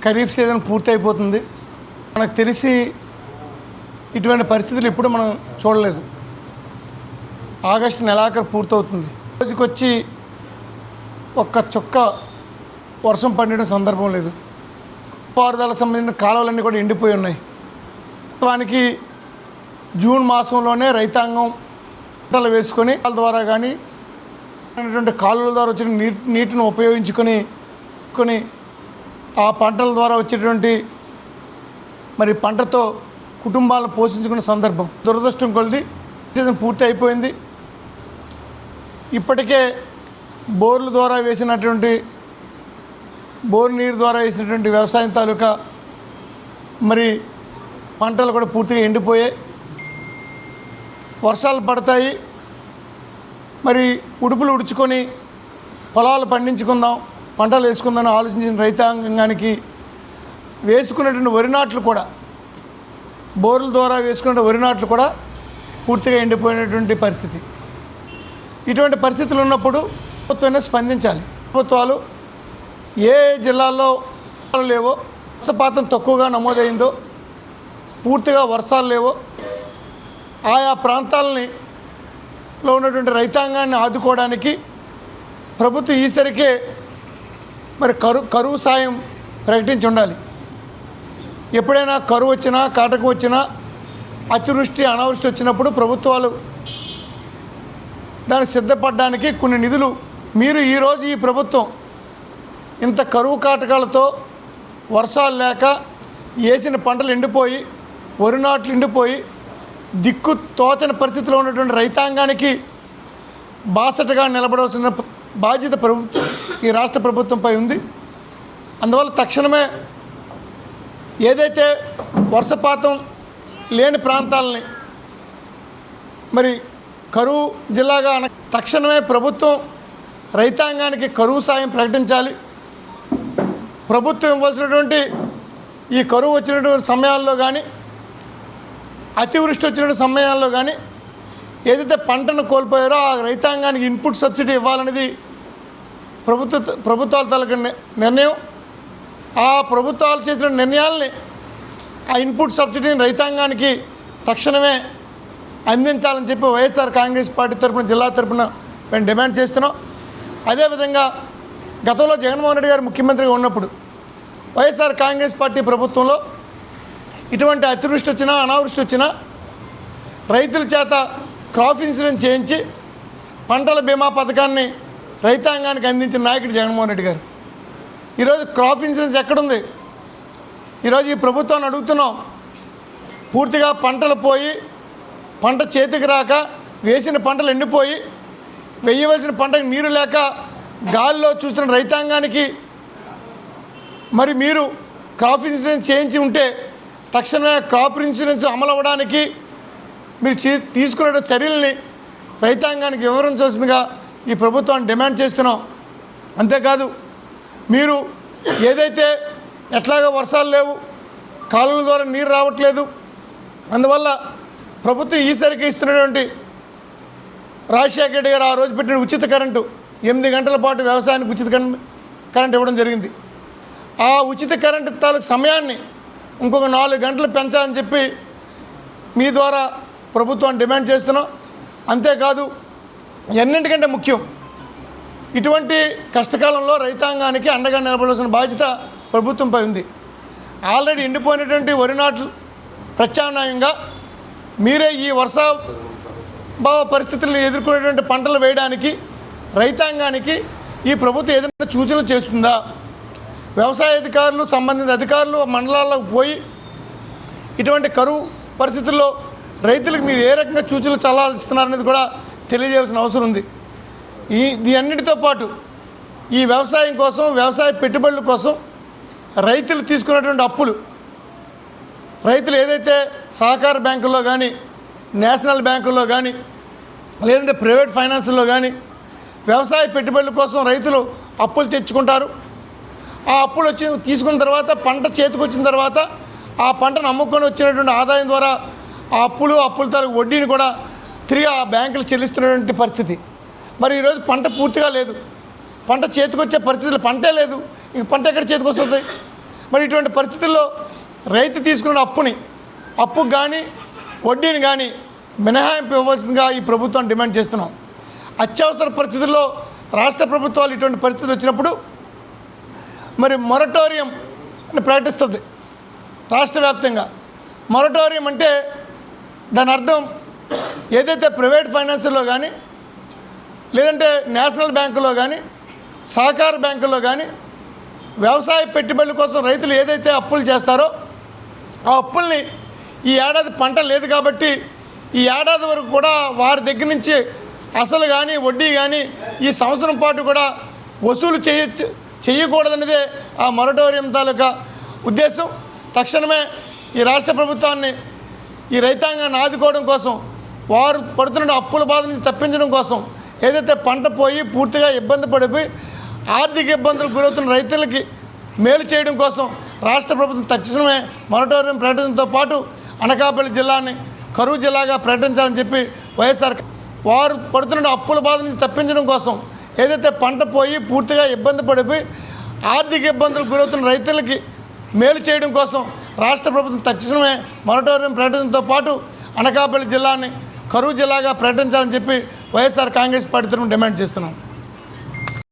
Kharif season పూర్తయిపోతుంది. మనకు తెలిసి ఇటువంటి పరిస్థితులు ఎప్పుడు మనం చూడలేదు. ఆగస్టు నెలాఖరు పూర్తవుతుంది. రోజుకొచ్చి ఒక్క చుక్క వర్షం పడిన సందర్భం లేదు. పారుదలకు సంబంధించిన కాలువలన్నీ కూడా ఎండిపోయి ఉన్నాయి. వాస్తవానికి జూన్ మాసంలోనే రైతాంగం పంటలు వేసుకొని కాలువల ద్వారా కానీ అనేటువంటి కాలువల ద్వారా వచ్చిన నీటిని ఉపయోగించుకొని ఆ పంటల ద్వారా వచ్చేటువంటి మరి పంటతో కుటుంబాలను పోషించుకునే సందర్భం. దురదృష్టం కొలిది సీజన్ పూర్తి అయిపోయింది. ఇప్పటికే బోర్ల ద్వారా వేసినటువంటి బోర్ నీరు ద్వారా వేసినటువంటి వ్యవసాయం తాలూకా మరి పంటలు కూడా పూర్తిగా ఎండిపోయాయి. వర్షాలు పడతాయి, మరి ఉడుపులు ఉడుచుకొని పొలాలు పండించుకుందాం, పంటలు వేసుకుందామని ఆలోచించిన రైతాంగానికి వేసుకున్నటువంటి వరి నాట్లు కూడా, బోర్ల ద్వారా వేసుకున్న వరి నాట్లు కూడా పూర్తిగా ఎండిపోయినటువంటి పరిస్థితి. ఇటువంటి పరిస్థితులు ఉన్నప్పుడు ప్రభుత్వమే స్పందించాలి. ప్రభుత్వాలు ఏ జిల్లాల్లో లేవో, వర్షపాతం తక్కువగా నమోదైందో, పూర్తిగా వర్షాలు లేవో ఆయా ప్రాంతాలలో ఉన్నటువంటి రైతాంగాన్ని ఆదుకోవడానికి ప్రభుత్వం ఈసరికే మరి కరువు సాయం ప్రకటించి ఉండాలి. ఎప్పుడైనా కరువు వచ్చినా, కాటకం వచ్చినా, అతివృష్టి అనావృష్టి వచ్చినప్పుడు ప్రభుత్వాలు దాన్ని సిద్ధపడడానికి కొన్ని నిధులు మీరు ఈరోజు ఈ ప్రభుత్వం ఇంత కరువు కాటకాలతో వర్షాలు లేక వేసిన పంటలు ఎండిపోయి, వరి నాట్లు ఎండిపోయి, దిక్కు తోచని పరిస్థితిలో ఉన్నటువంటి రైతాంగానికి బాసటగా నిలబడవలసిన బాధ్యత ప్రభుత్వం, ఈ రాష్ట్ర ప్రభుత్వంపై ఉంది. అందువల్ల తక్షణమే ఏదైతే వర్షపాతం లేని ప్రాంతాలని మరి కరువు జిల్లాగా తక్షణమే ప్రభుత్వం రైతాంగానికి కరువు సాయం ప్రకటించాలి. ప్రభుత్వం ఇవ్వాల్సినటువంటి ఈ కరువు వచ్చినటువంటి సమయాల్లో కానీ, అతివృష్టి వచ్చిన సమయాల్లో కానీ ఏదైతే పంటను కోల్పోయారో ఆ రైతాంగానికి ఇన్పుట్ సబ్సిడీ ఇవ్వాలనేది ప్రభుత్వాల తాలూకు నిర్ణయం. ఆ ప్రభుత్వాలు చేసిన నిర్ణయాల్ని, ఆ ఇన్పుట్ సబ్సిడీని రైతాంగానికి తక్షణమే అందించాలని చెప్పి వైఎస్ఆర్ కాంగ్రెస్ పార్టీ తరఫున, జిల్లా తరఫున మేము డిమాండ్ చేస్తున్నాం. అదేవిధంగా గతంలో జగన్మోహన్ రెడ్డి గారు ముఖ్యమంత్రిగా ఉన్నప్పుడు వైఎస్ఆర్ కాంగ్రెస్ పార్టీ ప్రభుత్వంలో ఇటువంటి అతివృష్టి వచ్చినా, అనావృష్టి వచ్చినా రైతుల చేత క్రాప్ ఇన్సూరెన్స్ చేయించి పంటల బీమా పథకాన్ని రైతాంగానికి అందించిన నాయకుడు జగన్మోహన్ రెడ్డి గారు. ఈరోజు క్రాప్ ఇన్సూరెన్స్ ఎక్కడుంది? ఈరోజు ఈ ప్రభుత్వాన్ని అడుగుతున్నాం. పూర్తిగా పంటలు పోయి, పంట చేతికి రాక, వేసిన పంటలు ఎండిపోయి, వేయవలసిన పంటకు నీరు లేక గాలిలో చూస్తున్న రైతాంగానికి మరి మీరు క్రాప్ ఇన్సూరెన్స్ చేయించి ఉంటే తక్షణమే క్రాప్ ఇన్సూరెన్స్ అమలు అవ్వడానికి మీరు తీసుకునే చర్యల్ని రైతాంగానికి వివరించవలసిందిగా ఈ ప్రభుత్వాన్ని డిమాండ్ చేస్తున్నాం. అంతేకాదు, మీరు ఏదైతే ఎట్లాగో వర్షాలు లేవు, కాలువల ద్వారా నీరు రావట్లేదు, అందువల్ల ప్రభుత్వం ఈసరికి ఇస్తున్నటువంటి రాజశేఖర రెడ్డి గారు ఆ రోజు పెట్టిన ఉచిత కరెంటు 8 గంటల పాటు వ్యవసాయానికి ఉచిత కరెంట్ ఇవ్వడం జరిగింది. ఆ ఉచిత కరెంటు తాలూకు సమయాన్ని ఇంకొక 4 గంటలు పెంచాలని చెప్పి మీ ద్వారా ప్రభుత్వాన్ని డిమాండ్ చేస్తున్నాం. అంతేకాదు, ఎన్నింటికంటే ముఖ్యం, ఇటువంటి కష్టకాలంలో రైతాంగానికి అండగా నిలబడాల్సిన బాధ్యత ప్రభుత్వంపై ఉంది. ఆల్రెడీ ఎండిపోయినటువంటి వరి నాట్లు ప్రత్యామ్నాయంగా మీరే ఈ వర్షాభావ పరిస్థితులను ఎదుర్కొనేటువంటి పంటలు వేయడానికి రైతాంగానికి ఈ ప్రభుత్వం ఏదైనా సూచనలు చేస్తుందా? వ్యవసాయ అధికారులు, సంబంధిత అధికారులు మండలాలకు పోయి ఇటువంటి కరువు పరిస్థితుల్లో రైతులకు మీరు ఏ రకంగా సూచనలు సలహాలు ఇస్తున్నారనేది కూడా తెలియజేయాల్సిన అవసరం ఉంది. దీని అన్నిటితో పాటు ఈ వ్యవసాయం కోసం, వ్యవసాయ పెట్టుబడుల కోసం రైతులు తీసుకున్నటువంటి అప్పులు, రైతులు ఏదైతే సహకార బ్యాంకుల్లో కానీ, నేషనల్ బ్యాంకుల్లో కానీ, లేదంటే ప్రైవేట్ ఫైనాన్స్లో కానీ వ్యవసాయ పెట్టుబడుల కోసం రైతులు అప్పులు తెచ్చుకుంటారు. ఆ అప్పులు తీసుకున్న తర్వాత పంట చేతికి వచ్చిన తర్వాత ఆ పంటను అమ్ముకొని వచ్చినటువంటి ఆదాయం ద్వారా ఆ అప్పుల తాలూకు వడ్డీని కూడా తిరిగి ఆ బ్యాంకులు చెల్లిస్తున్నటువంటి పరిస్థితి. మరి ఈరోజు పంట పూర్తిగా లేదు, పంట చేతికొచ్చే పరిస్థితులు పంటే లేదు, ఇంక పంట ఎక్కడ చేతికి వస్తుంది? మరి ఇటువంటి పరిస్థితుల్లో రైతు తీసుకున్న అప్పుకు కానీ వడ్డీని కానీ మినహాయింపు ఇవ్వాల్సిందిగా ఈ ప్రభుత్వం డిమాండ్ చేస్తున్నాం. అత్యవసర పరిస్థితుల్లో రాష్ట్ర ప్రభుత్వాలు ఇటువంటి పరిస్థితులు వచ్చినప్పుడు మరి మొరటోరియం అని ప్రకటిస్తుంది రాష్ట్ర వ్యాప్తంగా. మొరటోరియం అంటే దాని అర్థం ఏదైతే ప్రైవేట్ ఫైనాన్స్లో కానీ లేదంటే నేషనల్ బ్యాంకులో కానీ సహకార బ్యాంకుల్లో కానీ వ్యవసాయ పెట్టుబడుల కోసం రైతులు ఏదైతే అప్పులు చేస్తారో ఆ అప్పుల్ని ఈ ఏడాది పంట లేదు కాబట్టి ఈ ఏడాది వరకు కూడా వారి దగ్గర నుంచి అసలు కానీ వడ్డీ కానీ ఈ సంవత్సరం పాటు కూడా వసూలు చేయకూడదనేదే ఆ మొరటోరియం తాలూకా ఉద్దేశం. తక్షణమే ఈ రాష్ట్ర ప్రభుత్వాన్ని ఈ రైతాంగాన్ని ఆదుకోవడం కోసం, వారు పడుతున్న అప్పుల బాధ నుంచి తప్పించడం కోసం, ఏదైతే పంట పోయి పూర్తిగా ఇబ్బంది పడిపోయి ఆర్థిక ఇబ్బందులకు గురవుతున్న రైతులకి మేలు చేయడం కోసం రాష్ట్ర ప్రభుత్వం తక్షణమే మొరటోరియం ప్రకటించడంతో పాటు అనకాపల్లి జిల్లాని కరువు జిల్లాగా ప్రకటించాలని చెప్పి వైఎస్ఆర్ వారు పడుతున్న అప్పుల బాధ నుంచి తప్పించడం కోసం, ఏదైతే పంట పోయి పూర్తిగా ఇబ్బంది పడిపోయి ఆర్థిక ఇబ్బందులకు గురవుతున్న రైతులకి మేలు చేయడం కోసం రాష్ట్ర ప్రభుత్వం తక్షణమే మొరటోరియం ప్రకటించడంతో పాటు అనకాపల్లి జిల్లాని కరువు జిల్లాగా ప్రకటించాలని చెప్పి వైఎస్ఆర్ కాంగ్రెస్ పార్టీ తరఫున డిమాండ్ చేస్తున్నాం.